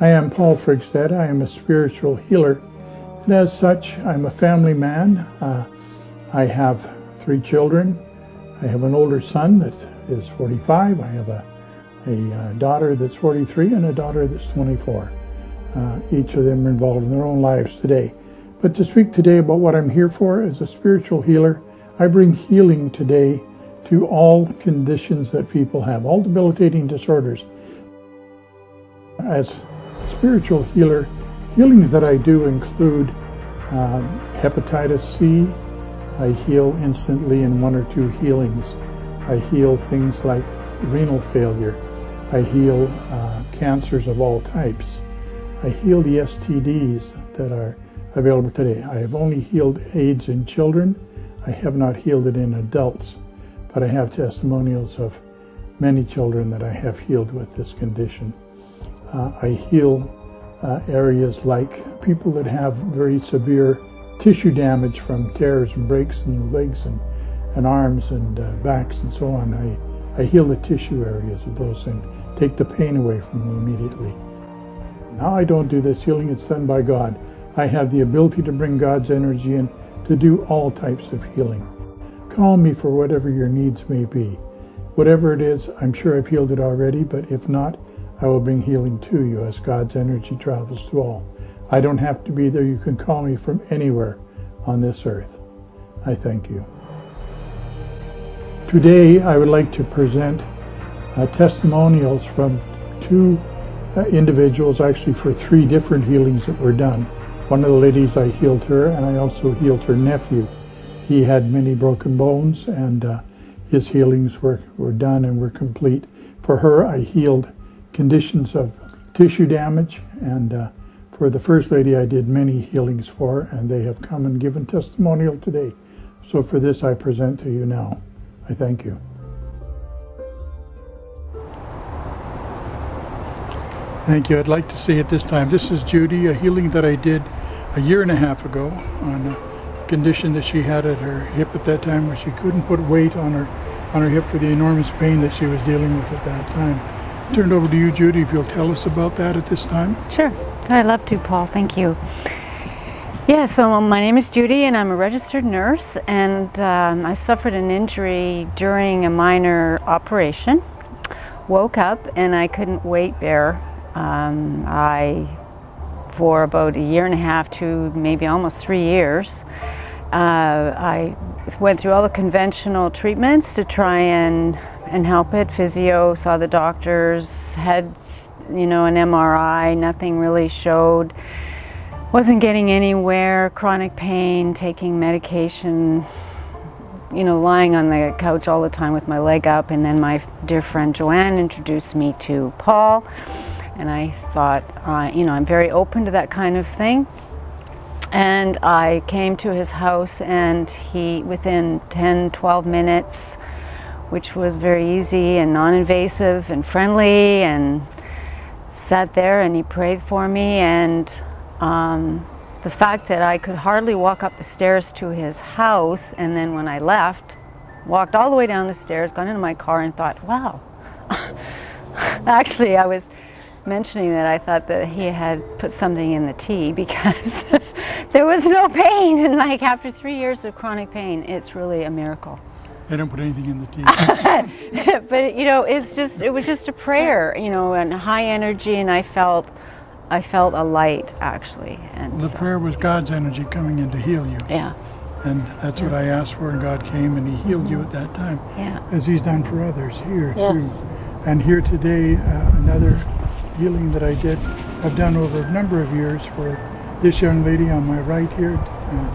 I am Paul Frigstad. I am a spiritual healer, and as such, I'm a family man. I have 3 children. I have an older son that is 45. I have a daughter that's 43 and a daughter that's 24. Each of them are involved in their own lives today. But to speak today about what I'm here for as a spiritual healer, I bring healing today to all conditions that people have, all debilitating disorders. As a spiritual healer, healings that I do include hepatitis C. I heal instantly in 1 or 2 healings. I heal things like renal failure. I heal cancers of all types. I heal the STDs that are available today. I have only healed AIDS in children. I have not healed it in adults, but I have testimonials of many children that I have healed with this condition. I heal areas like people that have very severe tissue damage from tears and breaks in legs and arms and backs and so on. I heal the tissue areas of those and take the pain away from them immediately. Now I don't do this healing, it's done by God. I have the ability to bring God's energy in to do all types of healing. Call me for whatever your needs may be. Whatever it is, I'm sure I've healed it already, but if not, I will bring healing to you as God's energy travels to all. I don't have to be there. You can call me from anywhere on this earth. I thank you. Today, I would like to present testimonials from 2 individuals, actually for 3 different healings that were done. One of the ladies, I healed her, and I also healed her nephew. He had many broken bones, and his healings were done and were complete. For her, I healed conditions of tissue damage, and for the first lady, I did many healings for, and they have come and given testimonial today. So for this, I present to you now. I thank you. Thank you. I'd like to say at this time, this is Judy, a healing that I did a 1.5 years ago on a condition that she had at her hip at that time, where she couldn't put weight on her hip for the enormous pain that she was dealing with at that time. Turned over to you, Judy, if you'll tell us about that at this time. Sure. I'd love to, Paul. Thank you. Yeah, so my name is Judy, and I'm a registered nurse, and I suffered an injury during a minor operation. Woke up, and I couldn't weight bear. For about 1.5 to maybe almost 3 years, I went through all the conventional treatments to try and help it. Physio, saw the doctors, had an MRI, nothing really showed. Wasn't getting anywhere, chronic pain, taking medication, lying on the couch all the time with my leg up. And then my dear friend Joanne introduced me to Paul. And I thought, I'm very open to that kind of thing. And I came to his house, and he, within 10-12 minutes, which was very easy and non-invasive and friendly, and sat there and he prayed for me. And the fact that I could hardly walk up the stairs to his house, and then when I left, walked all the way down the stairs, got into my car and thought, wow. Actually, I was mentioning that I thought that he had put something in the tea, because there was no pain. And like after 3 years of chronic pain, it's really a miracle. They don't put anything in the tea. But it was just a prayer, and high energy, and I felt a light, actually. And the prayer was God's energy coming in to heal you. Yeah. And that's what I asked for, and God came and he healed you at that time. Yeah. As he's done for others here Yes. too. And here today, another healing that I've done over a number of years for this young lady on my right here,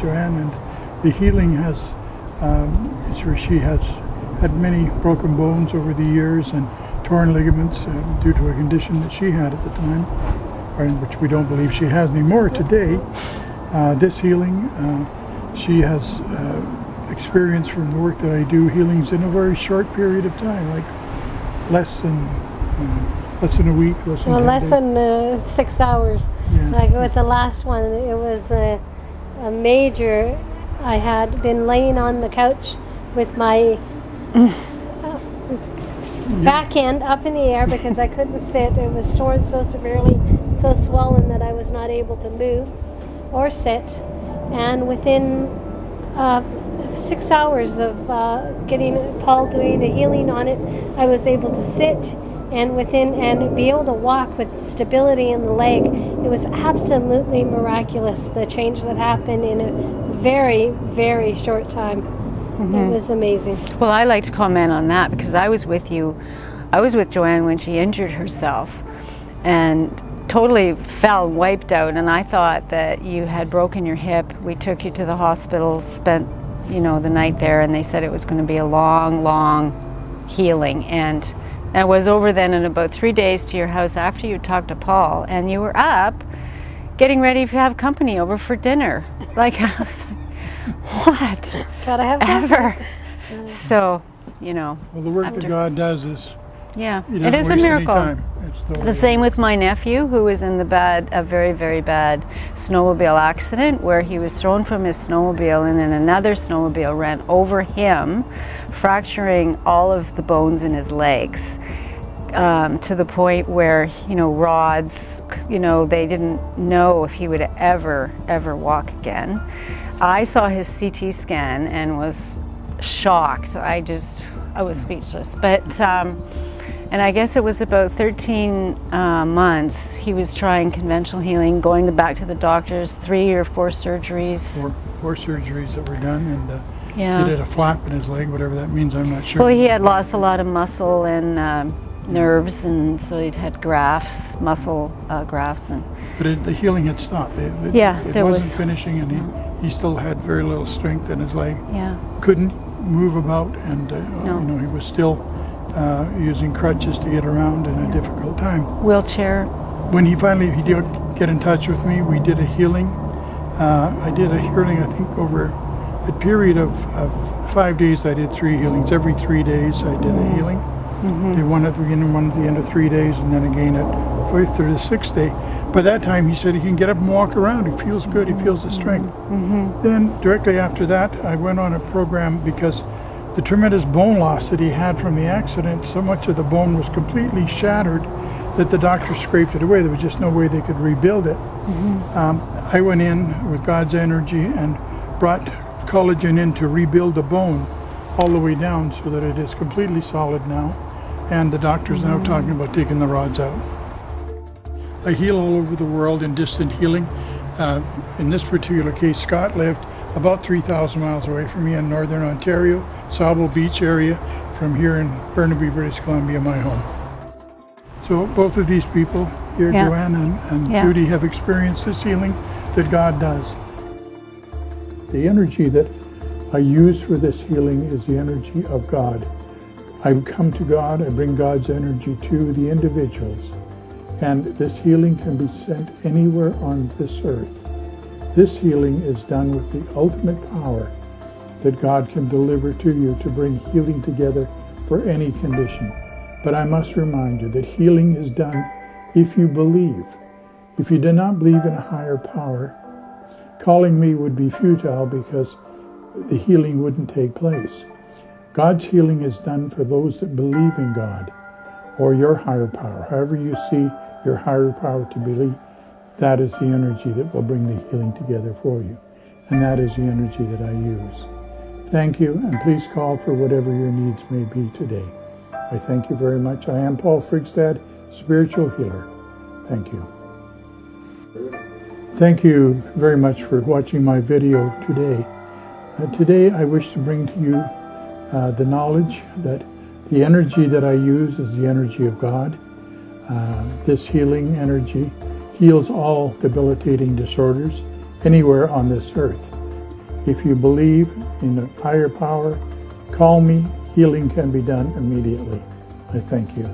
Joanne, and the healing has, she has had many broken bones over the years and torn ligaments due to a condition that she had at the time, which we don't believe she has anymore today. This healing, she has experienced from the work that I do, healings in a very short period of time, like less than a week, less than 6 hours. Yeah. Like with the last one, it was a major. I had been laying on the couch with my back end up in the air because I couldn't sit. It was torn so severely, so swollen that I was not able to move or sit. And within 6 hours of getting Paul doing a healing on it, I was able to sit and be able to walk with stability in the leg. It was absolutely miraculous, the change that happened in a very, very short time. It was amazing. Well, I like to comment on that because I was with you. I was with Joanne when she injured herself and totally fell, wiped out, and I thought that you had broken your hip. We took you to the hospital, spent, the night there, and they said it was going to be a long, long healing. And it was over then in about 3 days to your house after you talked to Paul, and you were up getting ready to have company over for dinner. Like, I was like, what? Gotta have ever. So, Well, the work that God does is, it is a miracle. The same with my nephew, who was in a very, very bad snowmobile accident where he was thrown from his snowmobile and then another snowmobile ran over him, fracturing all of the bones in his legs. To the point where, rods, they didn't know if he would ever walk again. I saw his CT scan and was shocked. I was speechless. But, and I guess it was about 13 months he was trying conventional healing, going back to the doctors, 3 or 4 surgeries. Four surgeries that were done, and he did a flap in his leg, whatever that means, I'm not sure. Well, he had lost a lot of muscle and nerves, and so he'd had grafts, muscle grafts. But the healing had stopped. It wasn't finishing, and he still had very little strength in his leg. Couldn't move about, and he was still using crutches to get around in a difficult time. Wheelchair. When he did get in touch with me, we did a healing. I did a healing, I think, over a period of 5 days. I did 3 healings. Every 3 days I did a healing. Did one at the beginning, one at the end of 3 days, and then again at 5th or the 6th day. By that time, he said he can get up and walk around. He feels good. He feels the strength. Then directly after that, I went on a program because the tremendous bone loss that he had from the accident, so much of the bone was completely shattered that the doctor scraped it away. There was just no way they could rebuild it. I went in with God's energy and brought collagen in to rebuild the bone all the way down so that it is completely solid now. And the doctor's now talking about taking the rods out. I heal all over the world in distant healing. In this particular case, Scott lived about 3,000 miles away from me in northern Ontario, Sable Beach area, from here in Burnaby, British Columbia, my home. So both of these people here, Joanne and Judy, have experienced this healing that God does. The energy that I use for this healing is the energy of God. I come to God, I bring God's energy to the individuals, and this healing can be sent anywhere on this earth. This healing is done with the ultimate power that God can deliver to you to bring healing together for any condition. But I must remind you that healing is done if you believe. If you do not believe in a higher power, calling me would be futile because the healing wouldn't take place. God's healing is done for those that believe in God or your higher power. However you see your higher power to believe, that is the energy that will bring the healing together for you. And that is the energy that I use. Thank you, and please call for whatever your needs may be today. I thank you very much. I am Paul Frigstad, spiritual healer. Thank you. Thank you very much for watching my video today. Today I wish to bring to you the knowledge that the energy that I use is the energy of God. This healing energy heals all debilitating disorders anywhere on this earth. If you believe in a higher power, call me. Healing can be done immediately. I thank you.